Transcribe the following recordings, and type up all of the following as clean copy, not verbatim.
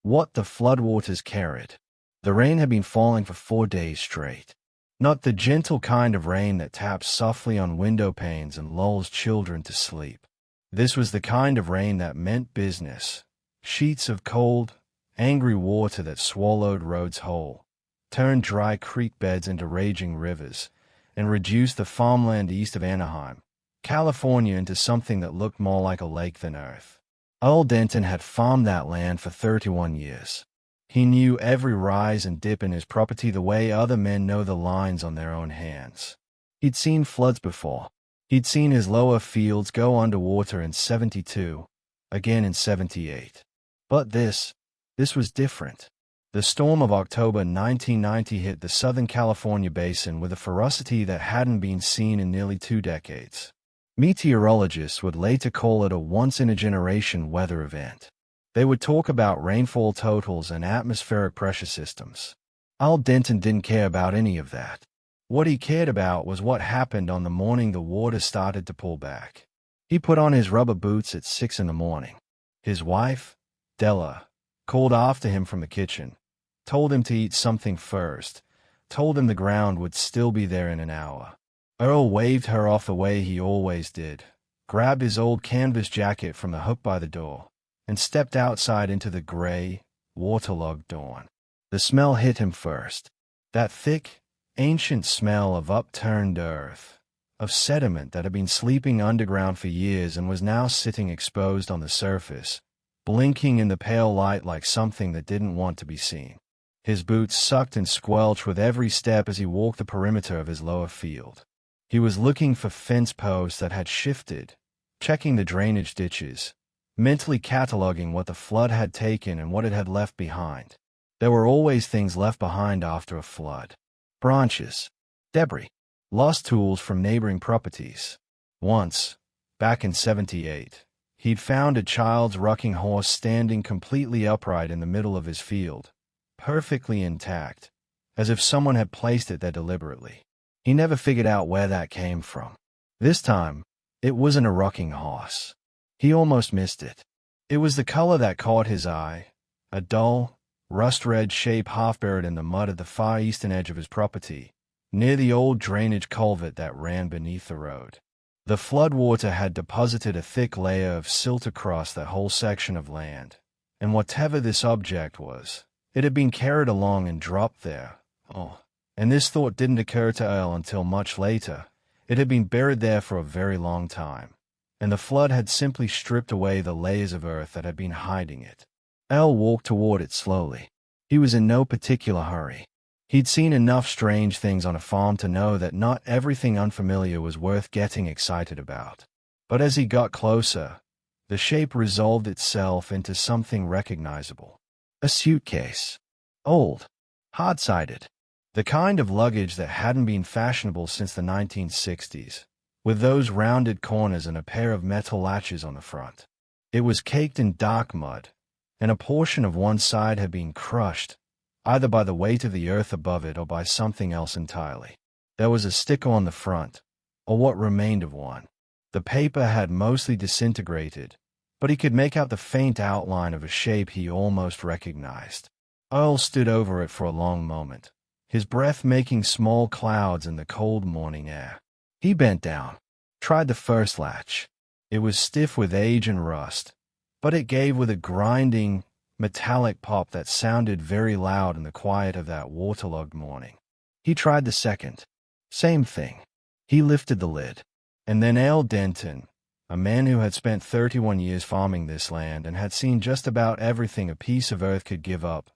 what the floodwaters carried. The rain had been falling for 4 days straight. Not the gentle kind of rain that taps softly on window panes and lulls children to sleep. This was the kind of rain that meant business. Sheets of cold, angry water that swallowed roads whole, turned dry creek beds into raging rivers, and reduced the farmland east of Anaheim, California, into something that looked more like a lake than earth. Earl Denton had farmed that land for 31 years. He knew every rise and dip in his property the way other men know the lines on their own hands. He'd seen floods before. He'd seen his lower fields go underwater in '72, again in '78. But this was different. The storm of October 1990 hit the Southern California basin with a ferocity that hadn't been seen in nearly 2 decades. Meteorologists would later call it a once-in-a-generation weather event. They would talk about rainfall totals and atmospheric pressure systems. Al Denton didn't care about any of that. What he cared about was what happened on the morning the water started to pull back. He put on his rubber boots at 6 in the morning. His wife, Della, called after him from the kitchen, told him to eat something first, told him the ground would still be there in an hour. Earl waved her off the way he always did, grabbed his old canvas jacket from the hook by the door, and stepped outside into the gray, waterlogged dawn. The smell hit him first. That thick, ancient smell of upturned earth, of sediment that had been sleeping underground for years and was now sitting exposed on the surface, blinking in the pale light like something that didn't want to be seen. His boots sucked and squelched with every step as he walked the perimeter of his lower field. He was looking for fence posts that had shifted, checking the drainage ditches, mentally cataloging what the flood had taken and what it had left behind. There were always things left behind after a flood. Branches, debris, lost tools from neighboring properties. Once, back in '78, he'd found a child's rocking horse standing completely upright in the middle of his field, perfectly intact, as if someone had placed it there deliberately. He never figured out where that came from. This time, it wasn't a rocking horse. He almost missed it. It was the color that caught his eye, a dull, rust-red shape half buried in the mud at the far eastern edge of his property, near the old drainage culvert that ran beneath the road. The floodwater had deposited a thick layer of silt across that whole section of land, and whatever this object was, it had been carried along and dropped there. And this thought didn't occur to Earl until much later. It had been buried there for a very long time, and the flood had simply stripped away the layers of earth that had been hiding it. Earl walked toward it slowly. He was in no particular hurry. He'd seen enough strange things on a farm to know that not everything unfamiliar was worth getting excited about. But as he got closer, the shape resolved itself into something recognizable. A suitcase. Old. Hard-sided. The kind of luggage that hadn't been fashionable since the 1960s, with those rounded corners and a pair of metal latches on the front. It was caked in dark mud, and a portion of one side had been crushed, either by the weight of the earth above it or by something else entirely. There was a sticker on the front, or what remained of one. The paper had mostly disintegrated, but he could make out the faint outline of a shape he almost recognized. Earl stood over it for a long moment, his breath making small clouds in the cold morning air. He bent down, tried the first latch. It was stiff with age and rust, but it gave with a grinding, metallic pop that sounded very loud in the quiet of that waterlogged morning. He tried the second. Same thing. He lifted the lid. And then Al Denton, a man who had spent 31 years farming this land and had seen just about everything a piece of earth could give up,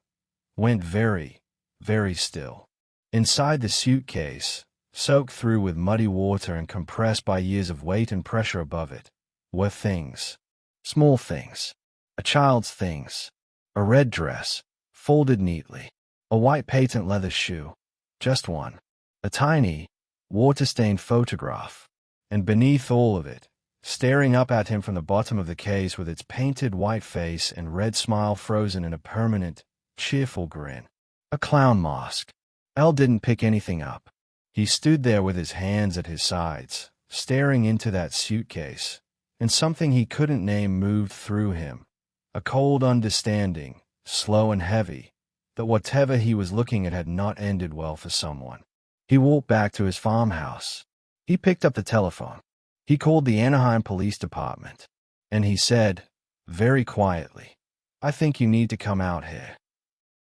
went very, very still. Inside the suitcase, soaked through with muddy water and compressed by years of weight and pressure above it, were things. Small things. A child's things. A red dress, folded neatly. A white patent leather shoe. Just one. A tiny, water-stained photograph. And beneath all of it, staring up at him from the bottom of the case with its painted white face and red smile frozen in a permanent, cheerful grin. A clown mask. Al didn't pick anything up. He stood there with his hands at his sides, staring into that suitcase, and something he couldn't name moved through him. A cold understanding, slow and heavy, that whatever he was looking at had not ended well for someone. He walked back to his farmhouse. He picked up the telephone. He called the Anaheim Police Department. And he said, very quietly, "I think you need to come out here."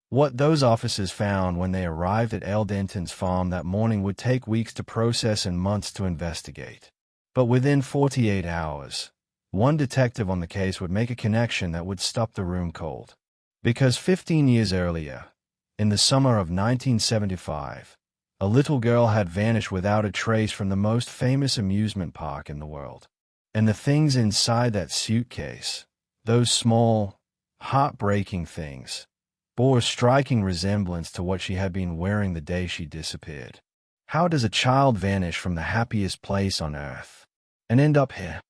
What those officers found when they arrived at El Denton's farm that morning would take weeks to process and months to investigate. But within 48 hours, one detective on the case would make a connection that would stop the room cold. Because 15 years earlier, in the summer of 1975, a little girl had vanished without a trace from the most famous amusement park in the world. And the things inside that suitcase, those small, heartbreaking things, bore a striking resemblance to what she had been wearing the day she disappeared. How does a child vanish from the happiest place on earth and end up here?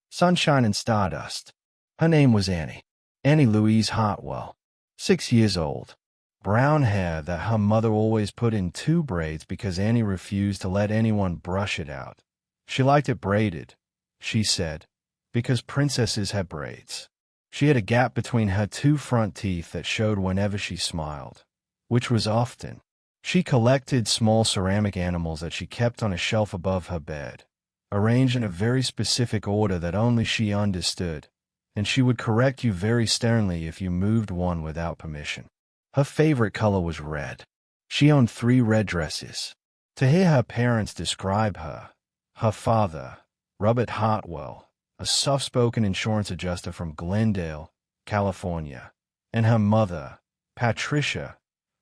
Sunshine and stardust. Her name was Annie. Annie Louise Hartwell. 6 years old. Brown hair that her mother always put in 2 braids because Annie refused to let anyone brush it out. She liked it braided, she said, because princesses had braids. She had a gap between her 2 front teeth that showed whenever she smiled, which was often. She collected small ceramic animals that she kept on a shelf above her bed, arranged in a very specific order that only she understood, and she would correct you very sternly if you moved one without permission. Her favorite color was red. She owned 3 red dresses. To hear her parents describe her, her father, Robert Hartwell, a soft-spoken insurance adjuster from Glendale, California, and her mother, Patricia,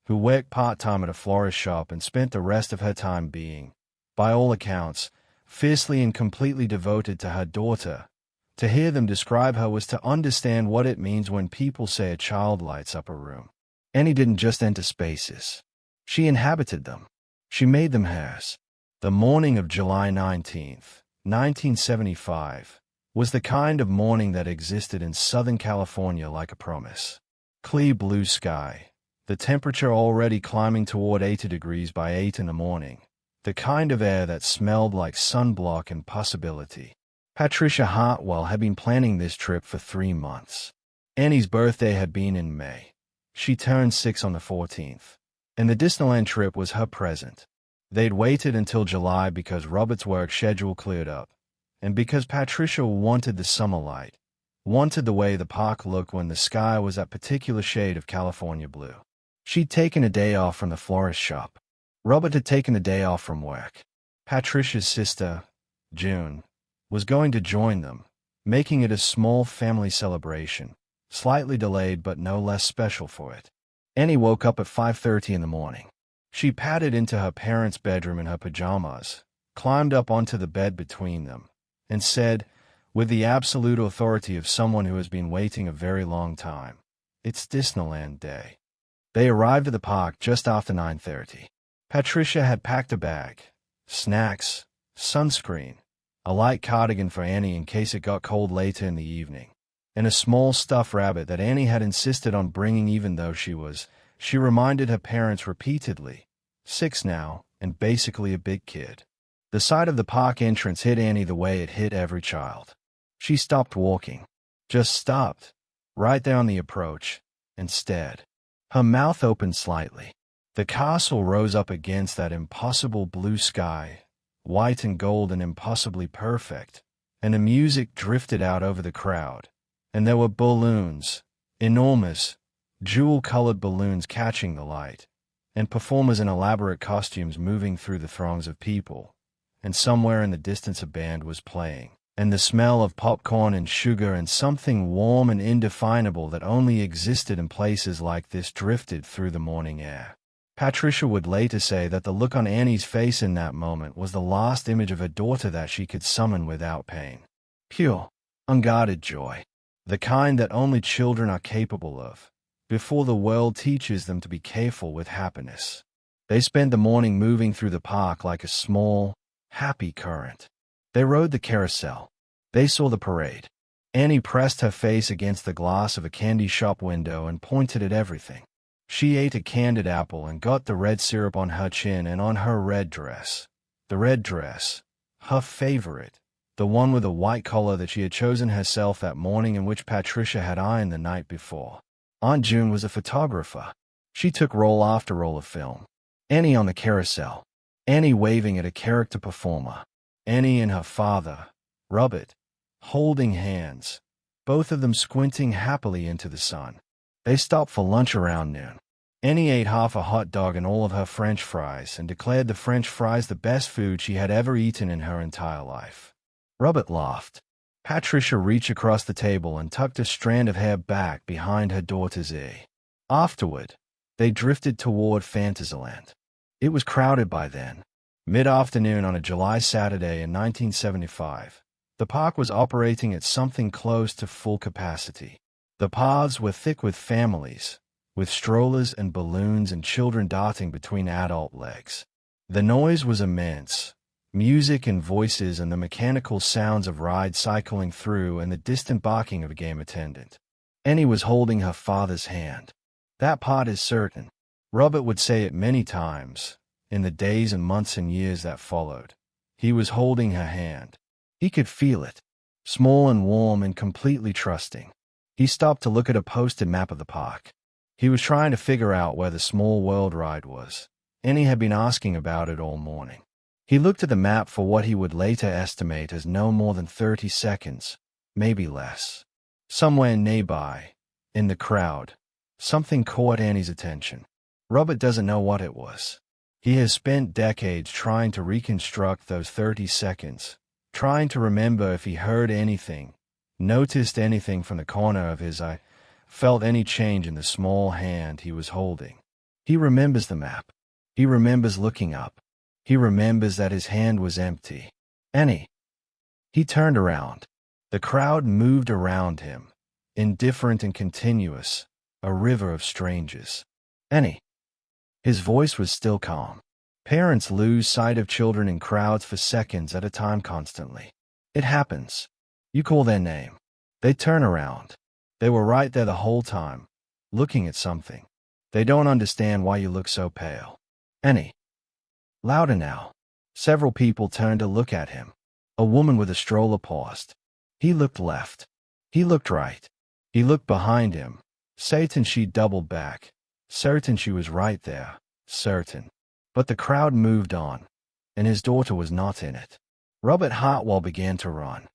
who worked part-time at a florist shop and spent the rest of her time being, by all accounts, fiercely and completely devoted to her daughter. To hear them describe her was to understand what it means when people say a child lights up a room. Annie didn't just enter spaces. She inhabited them. She made them hers. The morning of July 19th, 1975, was the kind of morning that existed in Southern California like a promise. Clear blue sky, the temperature already climbing toward 80 degrees by 8 in the morning, the kind of air that smelled like sunblock and possibility. Patricia Hartwell had been planning this trip for 3 months. Annie's birthday had been in May. She turned 6 on the 14th, and the Disneyland trip was her present. They'd waited until July because Robert's work schedule cleared up, and because Patricia wanted the summer light, wanted the way the park looked when the sky was that particular shade of California blue. She'd taken a day off from the florist shop. Robert had taken a day off from work. Patricia's sister, June, was going to join them, making it a small family celebration, slightly delayed but no less special for it. Annie woke up at 5:30 in the morning. She padded into her parents' bedroom in her pajamas, climbed up onto the bed between them, and said, with the absolute authority of someone who has been waiting a very long time, "It's Disneyland Day." They arrived at the park just after 9:30. Patricia had packed a bag, snacks, sunscreen, a light cardigan for Annie in case it got cold later in the evening, and a small stuffed rabbit that Annie had insisted on bringing even though she reminded her parents repeatedly, 6 now, and basically a big kid. The sight of the park entrance hit Annie the way it hit every child. She stopped walking, just stopped, right there on the approach, and stared. Her mouth opened slightly. The castle rose up against that impossible blue sky, white and gold and impossibly perfect, and the music drifted out over the crowd, and there were balloons, enormous, jewel-colored balloons catching the light, and performers in elaborate costumes moving through the throngs of people, and somewhere in the distance a band was playing, and the smell of popcorn and sugar and something warm and indefinable that only existed in places like this drifted through the morning air. Patricia would later say that the look on Annie's face in that moment was the last image of her daughter that she could summon without pain. Pure, unguarded joy, the kind that only children are capable of, before the world teaches them to be careful with happiness. They spent the morning moving through the park like a small, happy current. They rode the carousel. They saw the parade. Annie pressed her face against the glass of a candy shop window and pointed at everything. She ate a candied apple and got the red syrup on her chin and on her red dress. The red dress, her favorite, the one with a white collar that she had chosen herself that morning and which Patricia had ironed the night before. Aunt June was a photographer. She took roll after roll of film. Annie on the carousel. Annie waving at a character performer. Annie and her father, Robert, holding hands, both of them squinting happily into the sun. They stopped for lunch around noon. Annie ate half a hot dog and all of her French fries and declared the French fries the best food she had ever eaten in her entire life. Robert laughed. Patricia reached across the table and tucked a strand of hair back behind her daughter's ear. Afterward, they drifted toward Fantasyland. It was crowded by then. Mid-afternoon on a July Saturday in 1975, the park was operating at something close to full capacity. The paths were thick with families, with strollers and balloons and children darting between adult legs. The noise was immense. Music and voices and the mechanical sounds of rides cycling through and the distant barking of a game attendant. Annie was holding her father's hand. That part is certain. Robert would say it many times, in the days and months and years that followed. He was holding her hand. He could feel it, small and warm and completely trusting. He stopped to look at a posted map of the park. He was trying to figure out where the Small World ride was. Annie had been asking about it all morning. He looked at the map for what he would later estimate as no more than 30 seconds, maybe less. Somewhere nearby, in the crowd, something caught Annie's attention. Robert doesn't know what it was. He has spent decades trying to reconstruct those 30 seconds, trying to remember if he heard anything, noticed anything from the corner of his eye, felt any change in the small hand he was holding. He remembers the map. He remembers looking up. He remembers that his hand was empty. Annie. He turned around. The crowd moved around him, indifferent and continuous, a river of strangers. Annie. His voice was still calm. Parents lose sight of children in crowds for seconds at a time constantly. It happens. You call their name. They turn around. They were right there the whole time, looking at something. They don't understand why you look so pale. Annie. Louder now. Several people turned to look at him. A woman with a stroller paused. He looked left. He looked right. He looked behind him. Certain she doubled back. Certain she was right there. Certain. But the crowd moved on, and his daughter was not in it. Robert Hartwell began to run.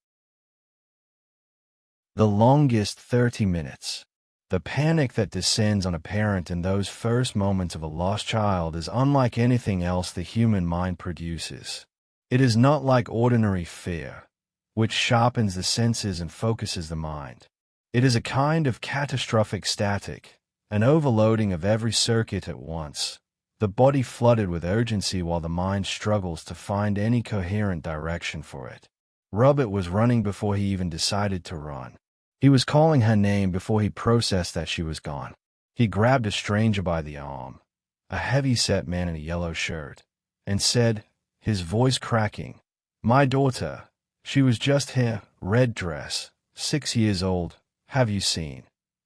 The longest 30 minutes. The panic that descends on a parent in those first moments of a lost child is unlike anything else the human mind produces. It is not like ordinary fear, which sharpens the senses and focuses the mind. It is a kind of catastrophic static, an overloading of every circuit at once, the body flooded with urgency while the mind struggles to find any coherent direction for it. Robert was running before he even decided to run. He was calling her name before he processed that she was gone. He grabbed a stranger by the arm, a heavy-set man in a yellow shirt, and said, his voice cracking, "My daughter. She was just here, red dress, 6 years old. Have you seen?"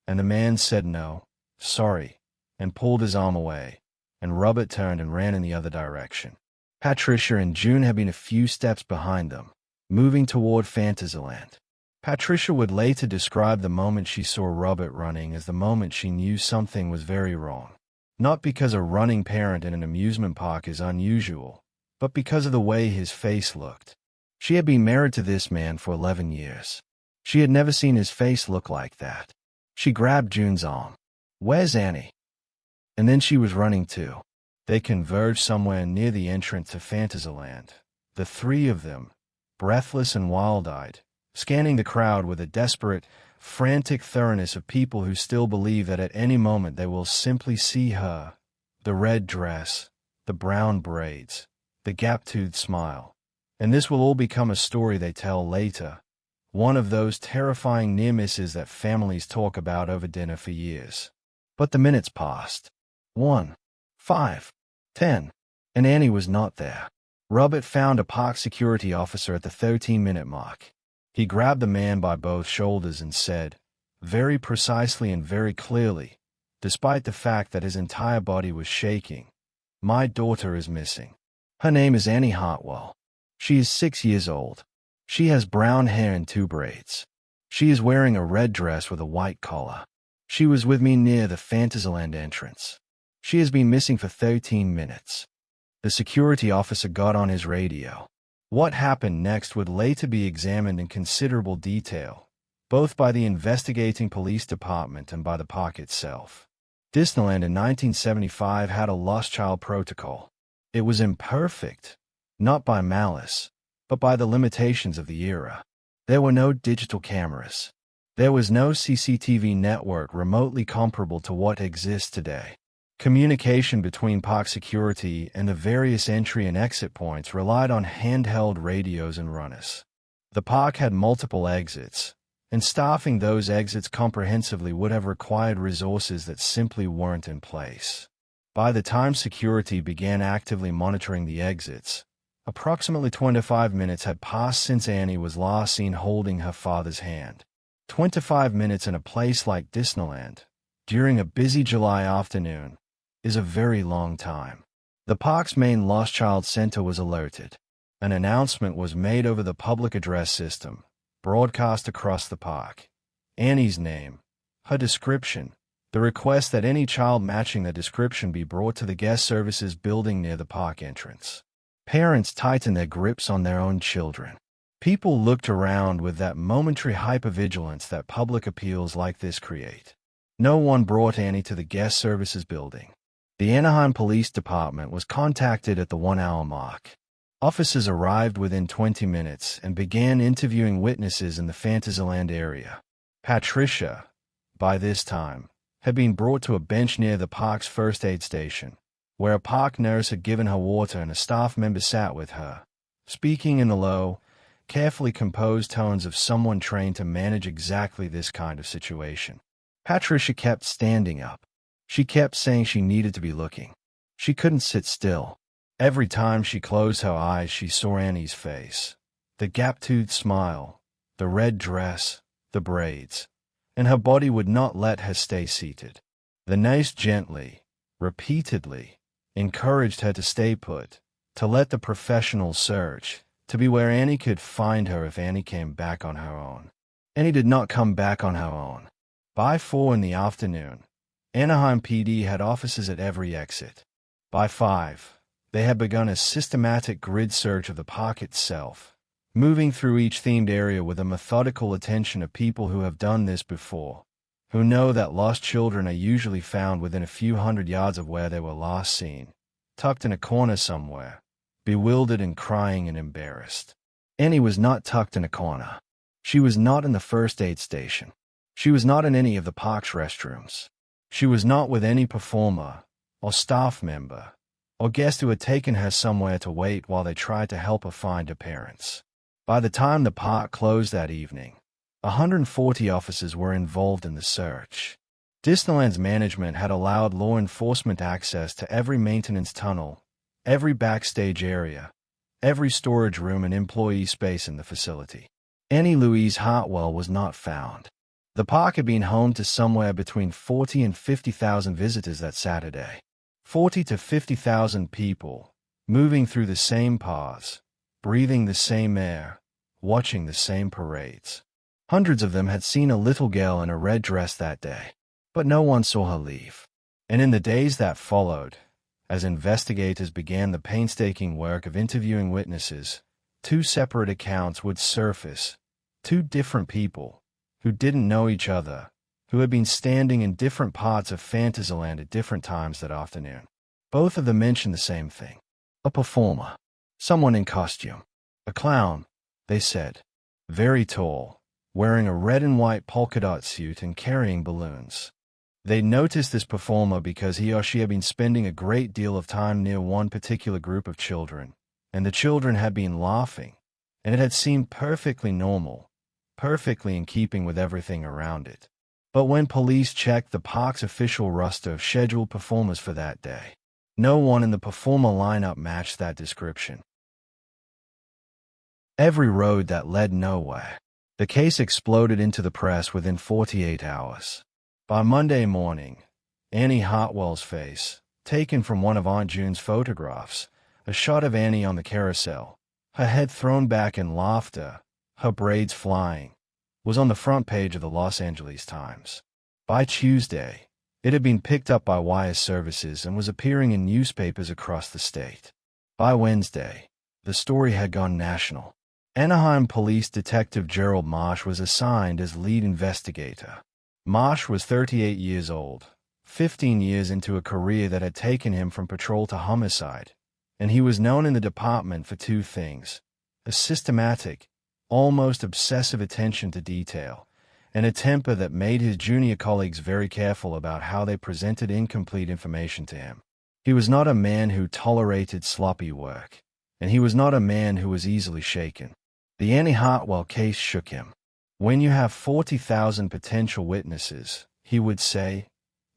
And the man said no, sorry, and pulled his arm away, and Robert turned and ran in the other direction. Patricia and June had been a few steps behind them, moving toward Fantasyland. Patricia would later describe the moment she saw Robert running as the moment she knew something was very wrong. Not because a running parent in an amusement park is unusual, but because of the way his face looked. She had been married to this man for 11 years. She had never seen his face look like that. She grabbed June's arm. "Where's Annie?" And then she was running too. They converged somewhere near the entrance to Fantasyland, the three of them, breathless and wild-eyed, scanning the crowd with a desperate, frantic thoroughness of people who still believe that at any moment they will simply see her, the red dress, the brown braids, the gap-toothed smile. And this will all become a story they tell later, one of those terrifying near-misses that families talk about over dinner for years. But the minutes passed. 1, 5, 10, and Annie was not there. Robert found a park security officer at the 13-minute mark. He grabbed the man by both shoulders and said, very precisely and very clearly, despite the fact that his entire body was shaking, "My daughter is missing. Her name is Annie Hartwell. She is 6 years old. She has brown hair and 2 braids. She is wearing a red dress with a white collar. She was with me near the Fantasyland entrance. She has been missing for 13 minutes. The security officer got on his radio. What happened next would later be examined in considerable detail, both by the investigating police department and by the park itself. Disneyland in 1975 had a lost child protocol. It was imperfect, not by malice, but by the limitations of the era. There were no digital cameras. There was no CCTV network remotely comparable to what exists today. Communication between park security and the various entry and exit points relied on handheld radios and runners. The park had multiple exits, and staffing those exits comprehensively would have required resources that simply weren't in place. By the time security began actively monitoring the exits, approximately 25 minutes had passed since Annie was last seen holding her father's hand. 25 minutes in a place like Disneyland, during a busy July afternoon, is a very long time. The park's main Lost Child Center was alerted. An announcement was made over the public address system, broadcast across the park. Annie's name, her description, the request that any child matching the description be brought to the guest services building near the park entrance. Parents tightened their grips on their own children. People looked around with that momentary hypervigilance that public appeals like this create. No one brought Annie to the guest services building. The Anaheim Police Department was contacted at the 1-hour mark. Officers arrived within 20 minutes and began interviewing witnesses in the Fantasyland area. Patricia, by this time, had been brought to a bench near the park's first aid station, where a park nurse had given her water and a staff member sat with her, speaking in the low, carefully composed tones of someone trained to manage exactly this kind of situation. Patricia kept standing up. She kept saying she needed to be looking. She couldn't sit still. Every time she closed her eyes, she saw Annie's face. The gap-toothed smile, the red dress, the braids, and her body would not let her stay seated. The nurse gently, repeatedly, encouraged her to stay put, to let the professionals search, to be where Annie could find her if Annie came back on her own. Annie did not come back on her own. By 4 in the afternoon, Anaheim PD had officers at every exit. By 5, they had begun a systematic grid search of the park itself, moving through each themed area with a methodical attention of people who have done this before, who know that lost children are usually found within a few hundred yards of where they were last seen, tucked in a corner somewhere, bewildered and crying and embarrassed. Annie was not tucked in a corner. She was not in the first aid station. She was not in any of the park's restrooms. She was not with any performer, or staff member, or guest who had taken her somewhere to wait while they tried to help her find her parents. By the time the park closed that evening, 140 officers were involved in the search. Disneyland's management had allowed law enforcement access to every maintenance tunnel, every backstage area, every storage room and employee space in the facility. Annie Louise Hartwell was not found. The park had been home to somewhere between 40 and 50,000 visitors that Saturday. 40 to 50,000 people, moving through the same paths, breathing the same air, watching the same parades. Hundreds of them had seen a little girl in a red dress that day, but no one saw her leave. And in the days that followed, as investigators began the painstaking work of interviewing witnesses, 2 separate accounts would surface, 2 different people, who didn't know each other, who had been standing in different parts of Fantasyland at different times that afternoon. Both of them mentioned the same thing. A performer. Someone in costume. A clown, they said. Very tall, wearing a red and white polka dot suit and carrying balloons. They noticed this performer because he or she had been spending a great deal of time near one particular group of children, and the children had been laughing, and it had seemed perfectly normal, perfectly in keeping with everything around it. But when police checked the park's official roster of scheduled performers for that day, no one in the performer lineup matched that description. Every road that led nowhere. The case exploded into the press within 48 hours. By Monday morning, Annie Hartwell's face, taken from one of Aunt June's photographs, a shot of Annie on the carousel, her head thrown back in laughter, her braids flying, was on the front page of the Los Angeles Times. By Tuesday, it had been picked up by wire services and was appearing in newspapers across the state. By Wednesday, the story had gone national. Anaheim Police Detective Gerald Marsh was assigned as lead investigator. Marsh was 38 years old, 15 years into a career that had taken him from patrol to homicide, and he was known in the department for two things: a systematic, almost obsessive attention to detail, and a temper that made his junior colleagues very careful about how they presented incomplete information to him. He was not a man who tolerated sloppy work, and he was not a man who was easily shaken. The Annie Hartwell case shook him. When you have 40,000 potential witnesses, he would say,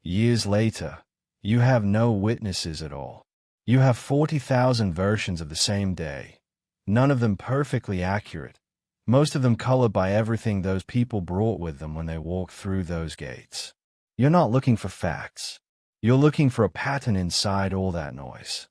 years later, you have no witnesses at all. You have 40,000 versions of the same day, none of them perfectly accurate, most of them colored by everything those people brought with them when they walked through those gates. You're not looking for facts. You're looking for a pattern inside all that noise.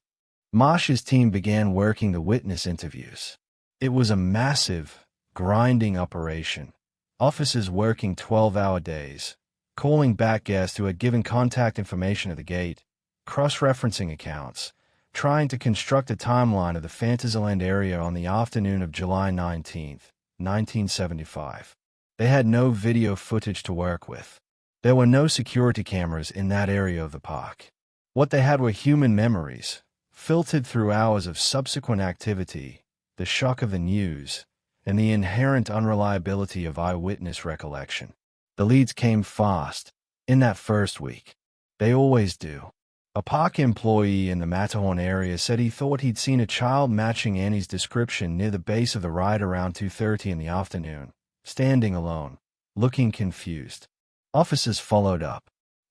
Marsh's team began working the witness interviews. It was a massive, grinding operation. Officers working 12-hour days, calling back guests who had given contact information at the gate, cross-referencing accounts, trying to construct a timeline of the Fantasyland area on the afternoon of July 19, 1975. They had no video footage to work with. There were no security cameras in that area of the park. What they had were human memories, filtered through hours of subsequent activity, the shock of the news, and the inherent unreliability of eyewitness recollection. The leads came fast, in that first week. They always do. A park employee in the Matterhorn area said he thought he'd seen a child matching Annie's description near the base of the ride around 2:30 in the afternoon, standing alone, looking confused. Officers followed up,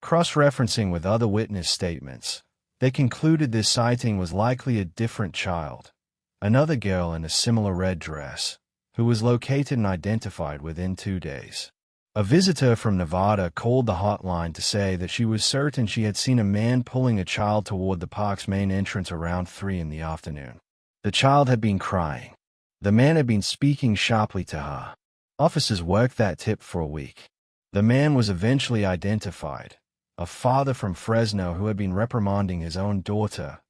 cross-referencing with other witness statements. They concluded this sighting was likely a different child, another girl in a similar red dress, who was located and identified within 2 days. A visitor from Nevada called the hotline to say that she was certain she had seen a man pulling a child toward the park's main entrance around 3 in the afternoon. The child had been crying. The man had been speaking sharply to her. Officers worked that tip for a week. The man was eventually identified, a father from Fresno who had been reprimanding his own daughter,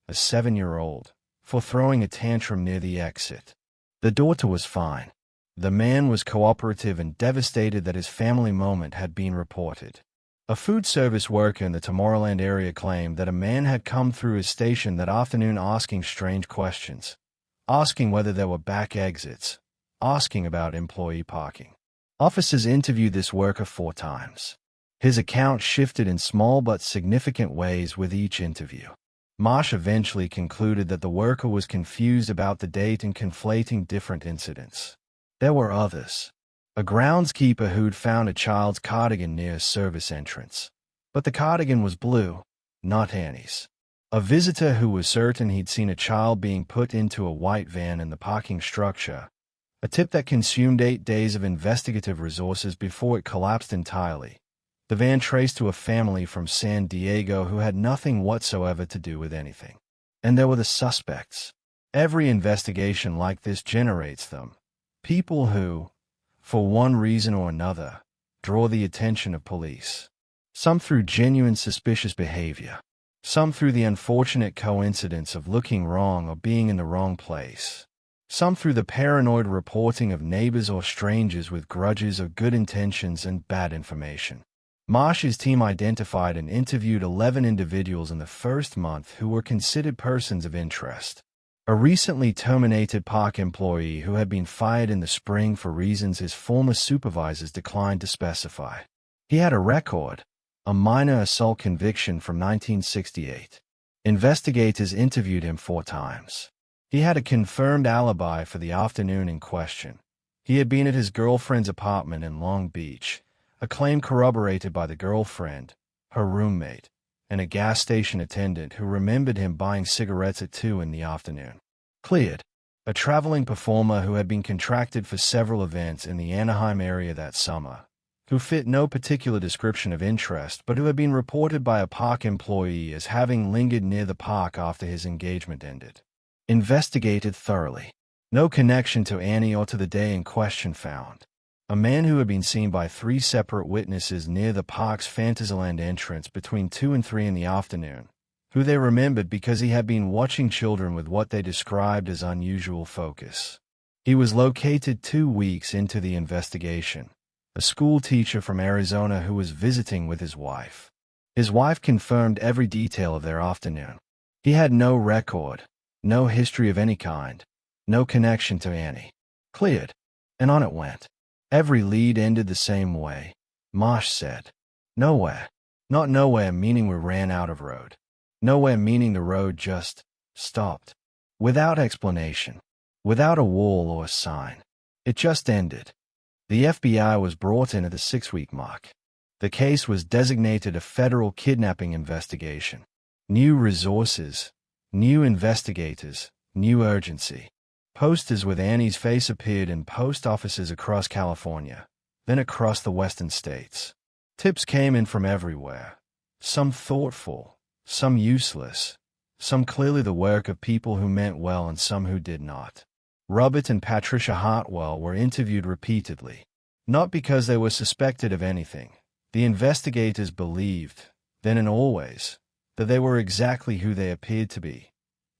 a 7-year-old, for throwing a tantrum near the exit. The daughter was fine. The man was cooperative and devastated that his family moment had been reported. A food service worker in the Tomorrowland area claimed that a man had come through his station that afternoon asking strange questions, asking whether there were back exits, asking about employee parking. Officers interviewed this worker 4 times. His account shifted in small but significant ways with each interview. Marsh eventually concluded that the worker was confused about the date and conflating different incidents. There were others. A groundskeeper who'd found a child's cardigan near a service entrance. But the cardigan was blue, not Annie's. A visitor who was certain he'd seen a child being put into a white van in the parking structure. A tip that consumed 8 days of investigative resources before it collapsed entirely. The van traced to a family from San Diego who had nothing whatsoever to do with anything. And there were the suspects. Every investigation like this generates them. People who, for one reason or another, draw the attention of police. Some through genuine suspicious behavior. Some through the unfortunate coincidence of looking wrong or being in the wrong place. Some through the paranoid reporting of neighbors or strangers with grudges or good intentions and bad information. Marsh's team identified and interviewed 11 individuals in the first month who were considered persons of interest. A recently terminated park employee who had been fired in the spring for reasons his former supervisors declined to specify. He had a record, a minor assault conviction from 1968. Investigators interviewed him 4 times. He had a confirmed alibi for the afternoon in question. He had been at his girlfriend's apartment in Long Beach, a claim corroborated by the girlfriend, her roommate, and a gas station attendant who remembered him buying cigarettes at 2 in the afternoon. Cleared. A traveling performer who had been contracted for several events in the Anaheim area that summer, who fit no particular description of interest but who had been reported by a park employee as having lingered near the park after his engagement ended. Investigated thoroughly. No connection to Annie or to the day in question found. A man who had been seen by 3 separate witnesses near the park's Fantasyland entrance between 2 and 3 in the afternoon, who they remembered because he had been watching children with what they described as unusual focus. He was located 2 weeks into the investigation, a school teacher from Arizona who was visiting with his wife. His wife confirmed every detail of their afternoon. He had no record, no history of any kind, no connection to Annie. Cleared. And on it went. Every lead ended the same way. Marsh said. Nowhere. Not nowhere meaning we ran out of road. Nowhere meaning the road just stopped. Without explanation. Without a wall or a sign. It just ended. The FBI was brought in at the 6-week mark. The case was designated a federal kidnapping investigation. New resources, new investigators, new urgency. Posters with Annie's face appeared in post offices across California, then across the western states. Tips came in from everywhere. Some thoughtful, some useless, some clearly the work of people who meant well and some who did not. Robert and Patricia Hartwell were interviewed repeatedly. Not because they were suspected of anything. The investigators believed, then and always, that they were exactly who they appeared to be.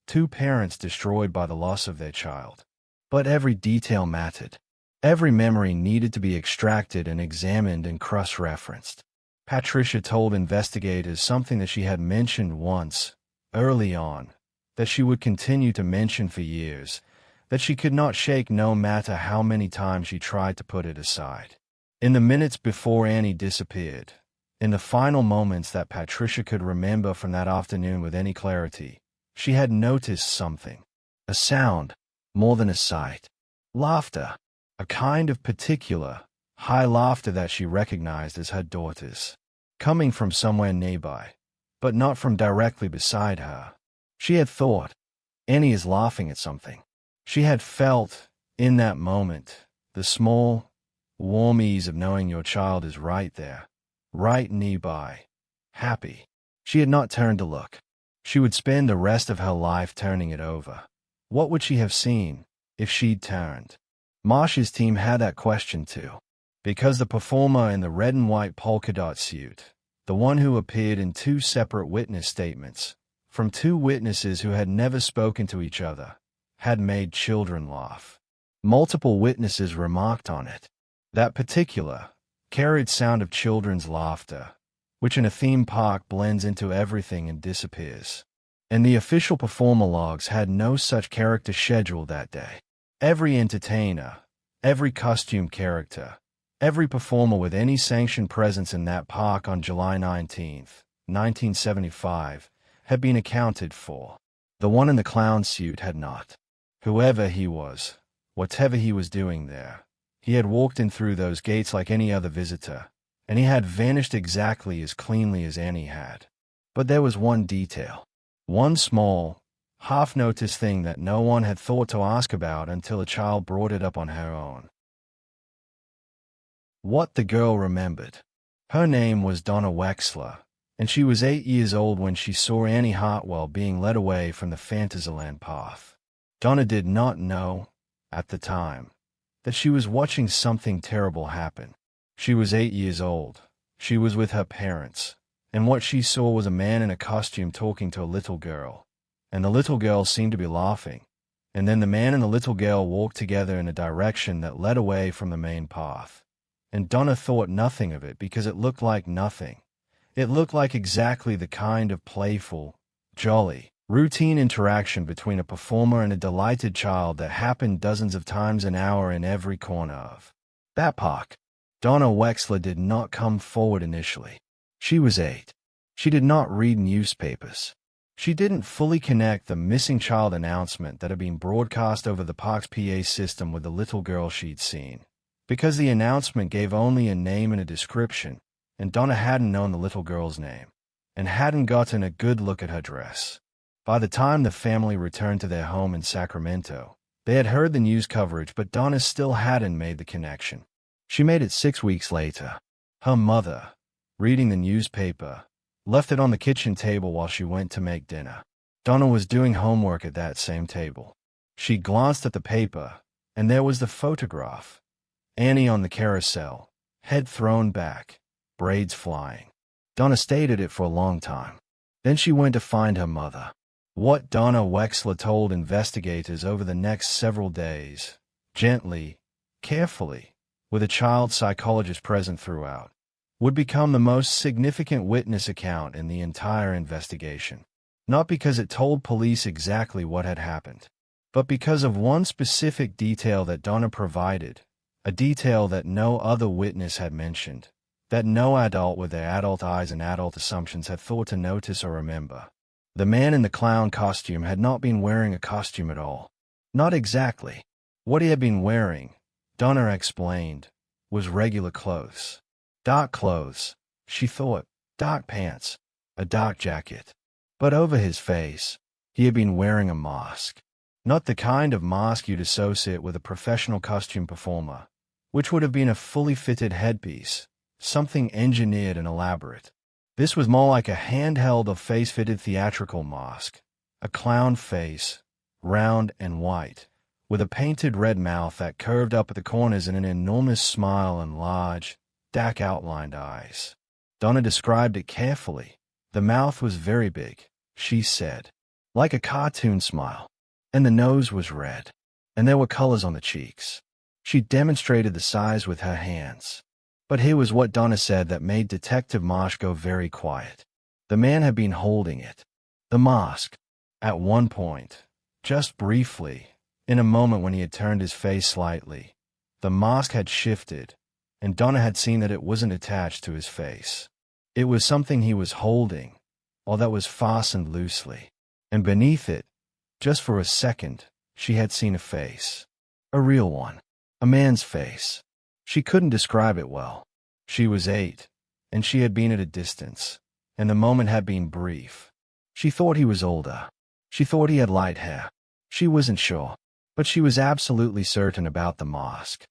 2 parents destroyed by the loss of their child. But every detail mattered. Every memory needed to be extracted and examined and cross-referenced. Patricia told investigators something that she had mentioned once, early on, that she would continue to mention for years, that she could not shake no matter how many times she tried to put it aside. In the minutes before Annie disappeared, in the final moments that Patricia could remember from that afternoon with any clarity, she had noticed something. A sound, more than a sight. Laughter. A kind of particular, high laughter that she recognized as her daughter's. Coming from somewhere nearby, but not from directly beside her. She had thought, Annie is laughing at something. She had felt, in that moment, the small, warm ease of knowing your child is right there, right nearby, happy. She had not turned to look. She would spend the rest of her life turning it over. What would she have seen if she'd turned? Marsh's team had that question too, because the performer in the red and white polka dot suit, the one who appeared in 2 separate witness statements, from 2 witnesses who had never spoken to each other, had made children laugh. Multiple witnesses remarked on it. That particular, carried sound of children's laughter, which in a theme park blends into everything and disappears. And the official performer logs had no such character schedule that day. Every entertainer, every costume character, every performer with any sanctioned presence in that park on July 19, 1975, had been accounted for. The one in the clown suit had not. Whoever he was, whatever he was doing there, he had walked in through those gates like any other visitor, and he had vanished exactly as cleanly as Annie had. But there was one detail, one small, half-noticed thing that no one had thought to ask about until a child brought it up on her own. What the girl remembered. Her name was Donna Wexler, and she was 8 years old when she saw Annie Hartwell being led away from the Fantasyland path. Donna did not know, at the time, that she was watching something terrible happen. She was 8 years old. She was with her parents, and what she saw was a man in a costume talking to a little girl, and the little girl seemed to be laughing, and then the man and the little girl walked together in a direction that led away from the main path. And Donna thought nothing of it because it looked like nothing. It looked like exactly the kind of playful, jolly, routine interaction between a performer and a delighted child that happened dozens of times an hour in every corner of that park. Donna Wexler did not come forward initially. She was 8. She did not read newspapers. She didn't fully connect the missing child announcement that had been broadcast over the park's PA system with the little girl she'd seen, because the announcement gave only a name and a description, and Donna hadn't known the little girl's name, and hadn't gotten a good look at her dress. By the time the family returned to their home in Sacramento, they had heard the news coverage, but Donna still hadn't made the connection. She made it 6 weeks later. Her mother, reading the newspaper, left it on the kitchen table while she went to make dinner. Donna was doing homework at that same table. She glanced at the paper, and there was the photograph. Annie on the carousel, head thrown back, braids flying. Donna stayed at it for a long time. Then she went to find her mother. What Donna Wexler told investigators over the next several days, gently, carefully, with a child psychologist present throughout, would become the most significant witness account in the entire investigation. Not because it told police exactly what had happened, but because of one specific detail that Donna provided, a detail that no other witness had mentioned, that no adult with their adult eyes and adult assumptions had thought to notice or remember. The man in the clown costume had not been wearing a costume at all. Not exactly. What he had been wearing, Donna explained, was regular clothes. Dark clothes, she thought, dark pants, a dark jacket. But over his face, he had been wearing a mask. Not the kind of mask you'd associate with a professional costume performer, which would have been a fully fitted headpiece, something engineered and elaborate. This was more like a handheld or face-fitted theatrical mask, a clown face, round and white, with a painted red mouth that curved up at the corners in an enormous smile and large, dark outlined eyes. Donna described it carefully. The mouth was very big, she said, like a cartoon smile, and the nose was red, and there were colors on the cheeks. She demonstrated the size with her hands. But here was what Donna said that made Detective Marsh go very quiet. The man had been holding it. The mask. At one point, just briefly, in a moment when he had turned his face slightly, the mask had shifted, and Donna had seen that it wasn't attached to his face. It was something he was holding, or that was fastened loosely. And beneath it, just for a second, she had seen a face. A real one. A man's face. She couldn't describe it well. She was 8, and she had been at a distance, and the moment had been brief. She thought he was older. She thought he had light hair. She wasn't sure, but she was absolutely certain about the mask.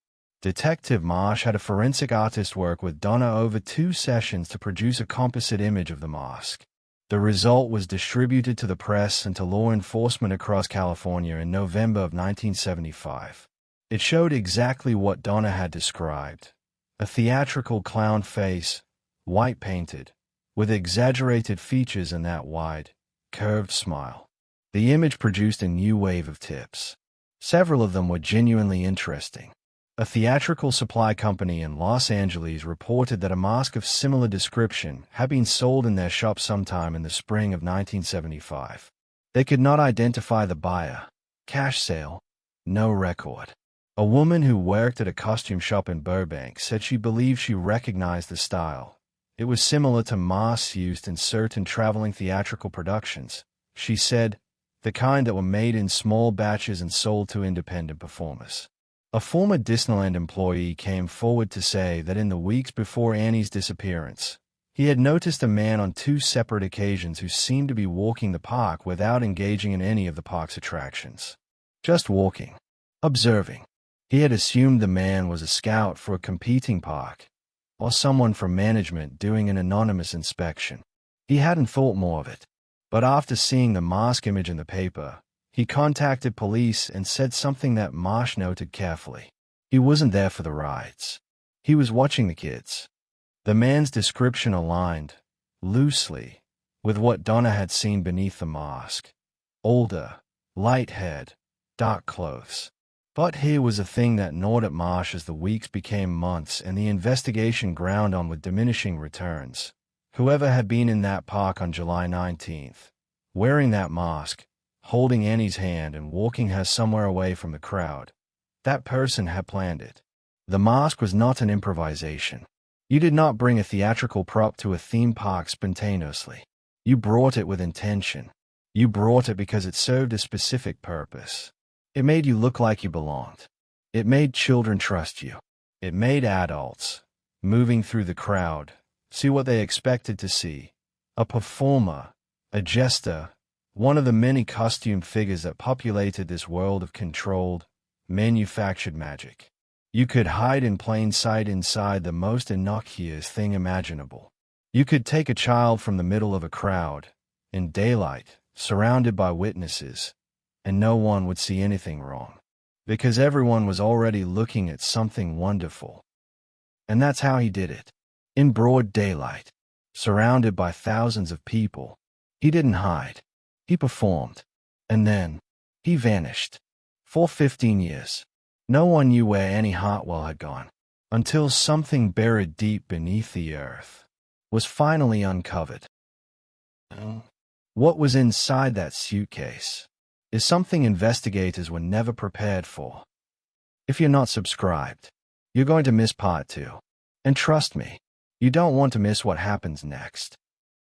Detective Marsh had a forensic artist work with Donna over 2 sessions to produce a composite image of the mask. The result was distributed to the press and to law enforcement across California in November of 1975. It showed exactly what Donna had described. A theatrical clown face, white painted, with exaggerated features and that wide, curved smile. The image produced a new wave of tips. Several of them were genuinely interesting. A theatrical supply company in Los Angeles reported that a mask of similar description had been sold in their shop sometime in the spring of 1975. They could not identify the buyer. Cash sale. No record. A woman who worked at a costume shop in Burbank said she believed she recognized the style. It was similar to masks used in certain traveling theatrical productions. She said, the kind that were made in small batches and sold to independent performers. A former Disneyland employee came forward to say that in the weeks before Annie's disappearance, he had noticed a man on 2 separate occasions who seemed to be walking the park without engaging in any of the park's attractions. Just walking. Observing. He had assumed the man was a scout for a competing park, or someone from management doing an anonymous inspection. He hadn't thought more of it. But after seeing the mask image in the paper, he contacted police and said something that Marsh noted carefully. He wasn't there for the rides. He was watching the kids. The man's description aligned, loosely, with what Donna had seen beneath the mask. Older, light-haired, dark clothes. But here was a thing that gnawed at Marsh as the weeks became months and the investigation ground on with diminishing returns. Whoever had been in that park on July 19th, wearing that mask, holding Annie's hand and walking her somewhere away from the crowd, that person had planned it. The mask was not an improvisation. You did not bring a theatrical prop to a theme park spontaneously. You brought it with intention. You brought it because it served a specific purpose. It made you look like you belonged. It made children trust you. It made adults, moving through the crowd, see what they expected to see. A performer, a jester, one of the many costume figures that populated this world of controlled, manufactured magic. You could hide in plain sight inside the most innocuous thing imaginable. You could take a child from the middle of a crowd, in daylight, surrounded by witnesses, and no one would see anything wrong, because everyone was already looking at something wonderful. And that's how he did it. In broad daylight, surrounded by thousands of people. He didn't hide. He performed. And then, he vanished. For 15 years. No one knew where Annie Hartwell had gone, until something buried deep beneath the earth was finally uncovered. What was inside that suitcase is something investigators were never prepared for. If you're not subscribed, you're going to miss part 2. And trust me, you don't want to miss what happens next.